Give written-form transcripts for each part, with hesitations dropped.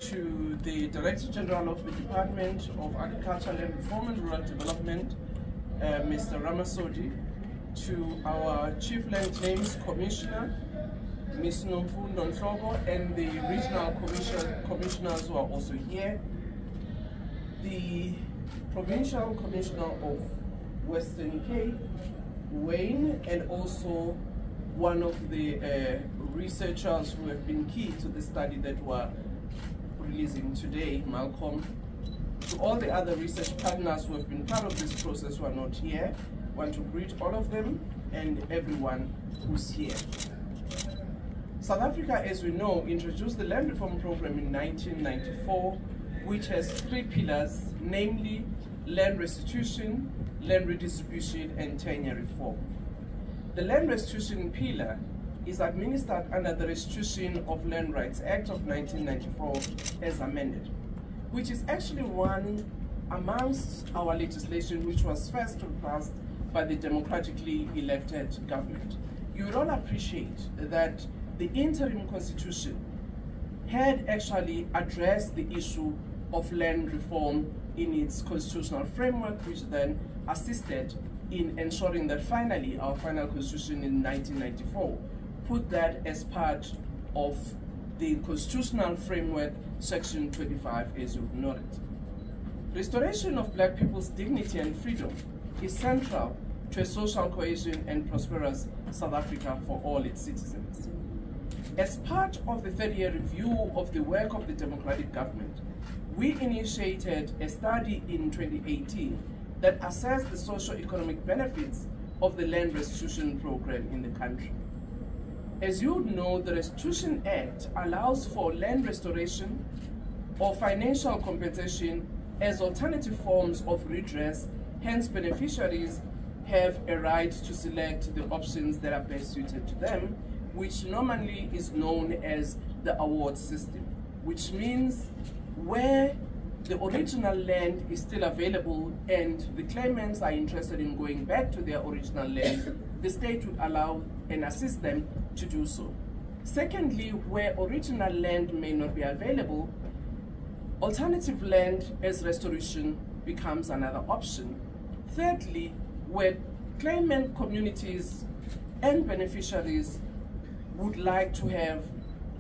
To the Director General of the Department of Agriculture, Land Reform and Rural Development, Mr. Ramasodi, to our Chief Land Claims Commissioner, Ms. Nomfundo Nhlobo, and the regional commissioners who are also here, the Provincial Commissioner of Western Cape, Wayne, and also one of the researchers who have been key to the study that we're releasing today, Malcolm. To all the other research partners who have been part of this process who are not here, I want to greet all of them and everyone who's here. South Africa, as we know, introduced the Land Reform Program in 1994, which has 3 pillars, namely land restitution, land redistribution, and tenure reform. The land restitution pillar is administered under the Restitution of Land Rights Act of 1994 as amended, which is actually one amongst our legislation which was first passed by the democratically elected government. You would all appreciate that the interim constitution had actually addressed the issue of land reform in its constitutional framework, which then assisted in ensuring that finally our final constitution in 1994 put that as part of the constitutional framework, section 25, as you've noted. Restoration of Black people's dignity and freedom is central to a social cohesion and prosperous South Africa for all its citizens. As part of the 30-year review of the work of the democratic government, we initiated a study in 2018 that assessed the socio-economic benefits of the land restitution program in the country. As you know, the Restitution Act allows for land restoration or financial compensation as alternative forms of redress. Hence, beneficiaries have a right to select the options that are best suited to them, which normally is known as the award system, which means where the original land is still available and the claimants are interested in going back to their original land, the state would allow and assist them to do so. Secondly, where original land may not be available, alternative land as restoration becomes another option. Thirdly, where claimant communities and beneficiaries would like to have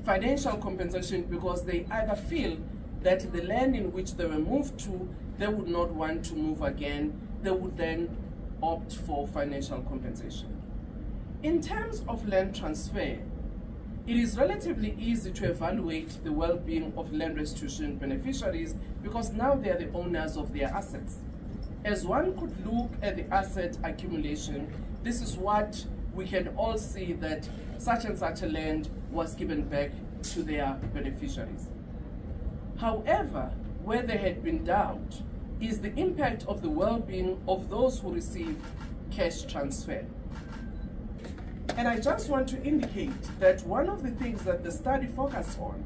financial compensation because they either feel that the land in which they were moved to, they would not want to move again, they would then opt for financial compensation. In terms of land transfer, it is relatively easy to evaluate the well-being of land restitution beneficiaries because now they are the owners of their assets. As one could look at the asset accumulation, this is what we can all see, that such and such a land was given back to their beneficiaries. However, where there had been doubt is the impact of the well-being of those who receive cash transfer. And I just want to indicate that one of the things that the study focused on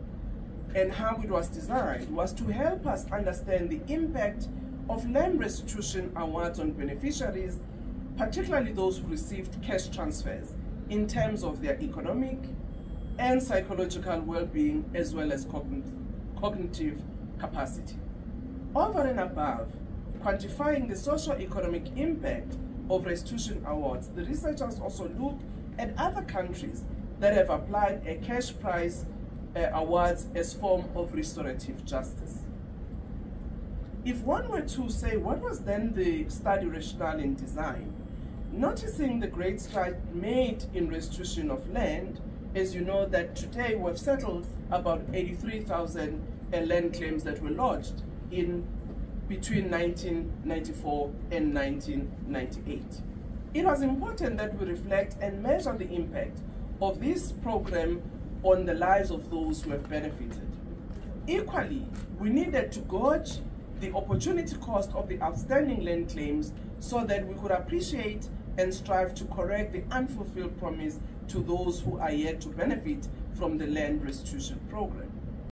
and how it was designed was to help us understand the impact of land restitution awards on beneficiaries, particularly those who received cash transfers, in terms of their economic and psychological well-being as well as cognitive capacity. Over and above quantifying the socio-economic impact of restitution awards, the researchers also looked at other countries that have applied a cash prize awards as form of restorative justice. If one were to say what was then the study rationale in design, noticing the great stride made in restitution of land, as you know that today we've settled about 83,000 land claims that were lodged in between 1994 and 1998. It was important that we reflect and measure the impact of this program on the lives of those who have benefited. Equally, we needed to gauge the opportunity cost of the outstanding land claims so that we could appreciate and strive to correct the unfulfilled promise to those who are yet to benefit from the land restitution program.